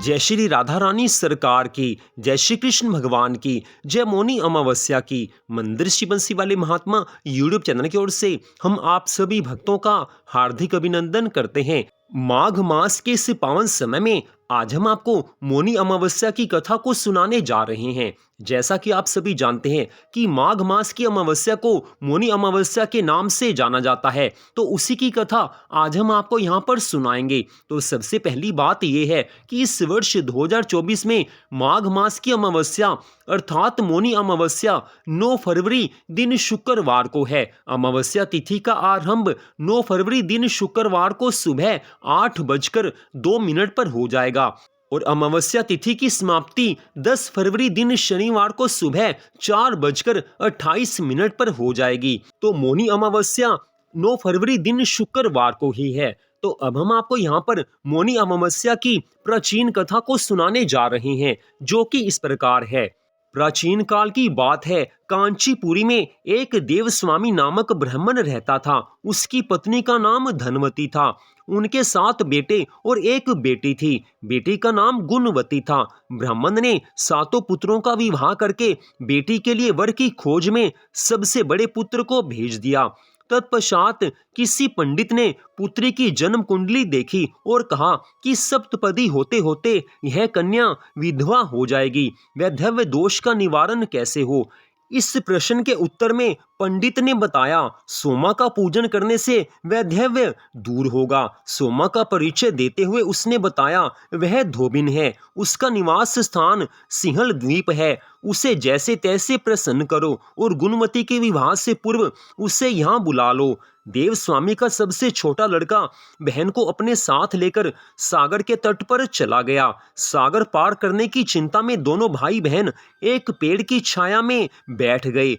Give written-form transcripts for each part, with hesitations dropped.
जय श्री राधा रानी सरकार की, जय श्री कृष्ण भगवान की, जय मौनी अमावस्या की। मंदिर श्री बंसी वाले महात्मा यूट्यूब चैनल की ओर से हम आप सभी भक्तों का हार्दिक अभिनंदन करते हैं। माघ मास के इस पावन समय में आज हम आपको मौनी अमावस्या की कथा को सुनाने जा रहे हैं। जैसा कि आप सभी जानते हैं कि माघ मास की अमावस्या को मौनी अमावस्या के नाम से जाना जाता है, तो उसी की कथा आज हम आपको यहाँ पर सुनाएंगे। तो सबसे पहली बात यह है कि इस वर्ष 2024 में माघ मास की अमावस्या अर्थात मौनी अमावस्या 9 फरवरी दिन शुक्रवार को है। अमावस्या तिथि का आरंभ 9 फरवरी दिन शुक्रवार को सुबह 8:02 पर हो जाएगा और अमावस्या तिथि की समाप्ति 10 फरवरी दिन शनिवार को सुबह 4:28 पर हो जाएगी। तो मौनी अमावस्या 9 फरवरी दिन शुक्रवार को ही है। तो अब हम आपको यहाँ पर मौनी अमावस्या की प्राचीन कथा को सुनाने जा रहे हैं, जो कि इस प्रकार है। प्राचीन काल की बात है। कांचीपुरी में एक देवस्वामी नामक ब्राह्मण रहता था। उसकी पत्नी का नाम धनवती था। उनके 7 बेटे और एक बेटी थी। बेटी का नाम गुणवती था। ब्राह्मण ने 7 पुत्रों का विवाह करके बेटी के लिए वर की खोज में सबसे बड़े पुत्र को भेज दिया। तत्पश्चात किसी पंडित ने पुत्री की जन्म कुंडली देखी और कहा कि सप्तपदी होते होते यह कन्या विधवा हो जाएगी। वैधव्य दोष का निवारण कैसे हो? इस प्रश्न के उत्तर में पंडित ने बताया, सोमा का पूजन करने से वैधव्य दूर होगा। सोमा का परिचय देते हुए उसने बताया, वह धोबिन है, उसका निवास स्थान सिंहल द्वीप है। उसे जैसे तैसे प्रसन्न करो और गुणवती के विवाह से पूर्व उसे यहाँ बुला लो। देवस्वामी का सबसे छोटा लड़का बहन को अपने साथ लेकर सागर के तट पर चला गया। सागर पार करने की चिंता में दोनों भाई बहन एक पेड़ की छाया में बैठ गए।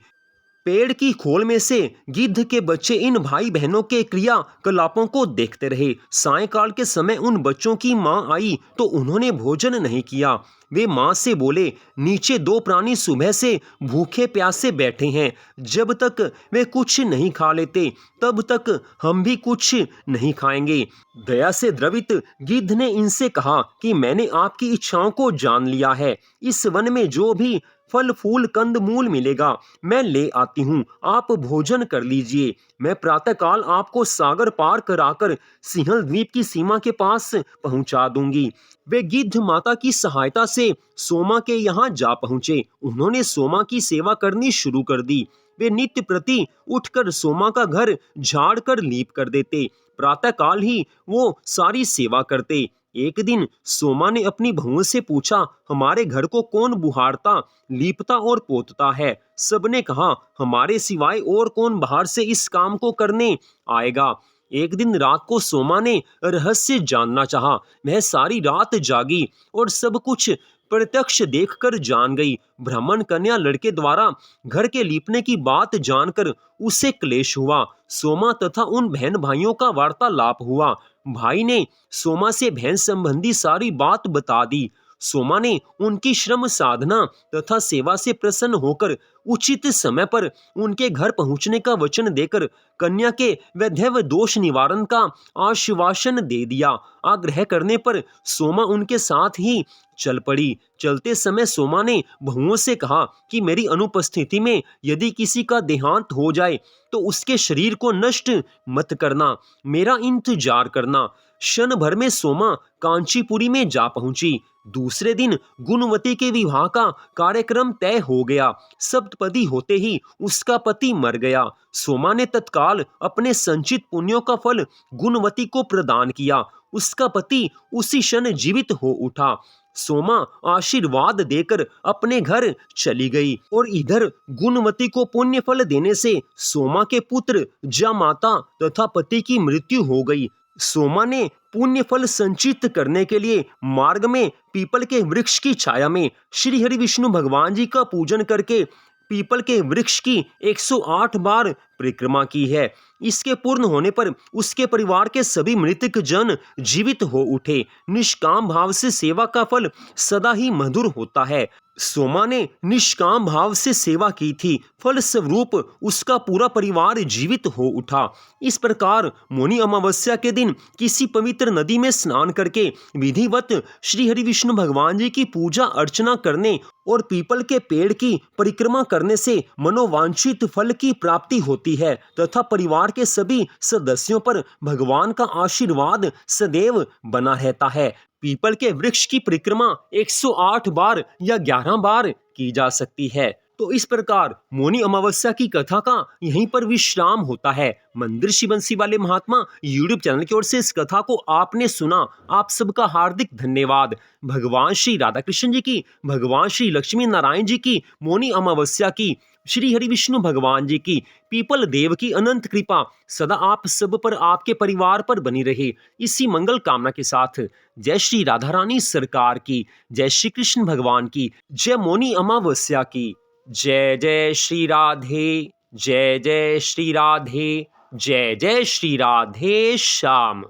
पेड़ की खोल में से गिद्ध के बच्चे इन भाई बहनों के क्रियाकलापों को देखते रहे। सायंकाल के समय उन बच्चों की मां आई तो उन्होंने भोजन नहीं किया। वे मां से बोले, नीचे 2 प्राणी सुबह से भूखे प्यासे बैठे हैं। जब तक वे कुछ नहीं खा लेते तब तक हम भी कुछ नहीं खाएंगे। दया से द्रवित गिद्ध ने इनसे कहा कि मैंने आपकी इच्छाओं को जान लिया है। इस वन में जो भी फल फूल कंद मूल मिलेगा मैं ले आती हूँ, आप भोजन कर लीजिए। मैं प्रातःकाल आपको सागर पार कराकर सिंहल द्वीप की सीमा के पास पहुंचा दूंगी। वे गिद्ध माता की सहायता से सोमा के यहाँ जा पहुंचे। उन्होंने सोमा की सेवा करनी शुरू कर दी। वे नित्य प्रति उठकर सोमा का घर झाड़ कर लीप कर देते। प्रातःकाल ही वो सारी सेवा करते। एक दिन सोमा ने अपनी बहुओं से पूछा, हमारे घर को कौन बुहारता, लीपता और पोतता है? सबने कहा, हमारे सिवाय और कौन बाहर से इस काम को करने आएगा? एक दिन रात को सोमा ने रहस्य जानना चाहा। वह सारी रात जागी और सब कुछ प्रत्यक्ष देखकर जान गई। ब्राह्मण कन्या लड़के द्वारा घर के लीपने की बात जानकर उसे क्लेश हुआ। सोमा तथा उन बहन भाइयों का वार्तालाप हुआ। भाई ने सोमा से बहन संबंधी सारी बात बता दी। सोमा ने उनकी श्रम साधना तथा सेवा से प्रसन्न होकर उचित समय पर उनके घर पहुंचने का वचन देकर कन्या के वैधव्य दोष निवारण का आश्वासन दे दिया। आग्रह करने पर सोमा उनके साथ ही चल पड़ी। चलते समय सोमा ने बहुओं से कहा कि मेरी अनुपस्थिति में यदि किसी का देहांत हो जाए तो उसके शरीर को नष्ट मत करना, मेरा इंतजार करना। क्षण भर में सोमा कांचीपुरी में जा पहुंची। दूसरे दिन गुणवती के विवाह का कार्यक्रम तय हो गया। सप्तपदी होते ही उसका पति मर गया। सोमा ने तत्काल अपने संचित पुण्यों का फल गुणवती को प्रदान किया। उसका पति उसी क्षण जीवित हो उठा। सोमा आशीर्वाद देकर अपने घर चली गई और इधर गुणवती को पुण्य फल देने से सोमा के पुत्र जामाता तथा पति की मृत्यु हो गई। सोमा ने पुण्य फल संचित करने के लिए मार्ग में पीपल के वृक्ष की छाया में श्री हरि विष्णु भगवान जी का पूजन करके पीपल के वृक्ष की 108 बार परिक्रमा की है। इसके पूर्ण होने पर उसके परिवार के सभी मृतक जन जीवित हो उठे। निष्काम भाव से सेवा का फल सदा ही मधुर होता है। सोमा ने निष्काम भाव से सेवा की थी, फल स्वरूप उसका पूरा परिवार जीवित हो उठा। इस प्रकार मौनी अमावस्या के दिन किसी पवित्र नदी में स्नान करके विधिवत श्री हरि विष्णु भगवान जी की पूजा अर्चना करने और पीपल के पेड़ की परिक्रमा करने से मनोवांछित फल की प्राप्ति होती है तथा परिवार के सभी सदस्यों पर भगवान का आशीर्वाद सदैव बना रहता है। पीपल के वृक्ष की परिक्रमा 108 बार या 11 बार की जा सकती है। तो इस प्रकार मौनी अमावस्या की कथा का यहीं पर विश्राम होता है। मंदिर श्री बंसी वाले महात्मा यूट्यूब चैनल की ओर से इस कथा को आपने सुना, आप सबका हार्दिक धन्यवाद। भगवान श्री राधा कृष्ण जी की, भगवान श्री लक्ष्मी नारायण जी की, मौनी अमावस्या की, श्री हरि विष्णु भगवान जी की, पीपल देव की अनंत कृपा सदा आप सब पर, आपके परिवार पर बनी रहे। इसी मंगल कामना के साथ जय श्री राधा रानी सरकार की, जय श्री कृष्ण भगवान की, जय मौनी अमावस्या की। जय जय श्री राधे, जय जय श्री राधे, जय जय श्री राधे श्याम।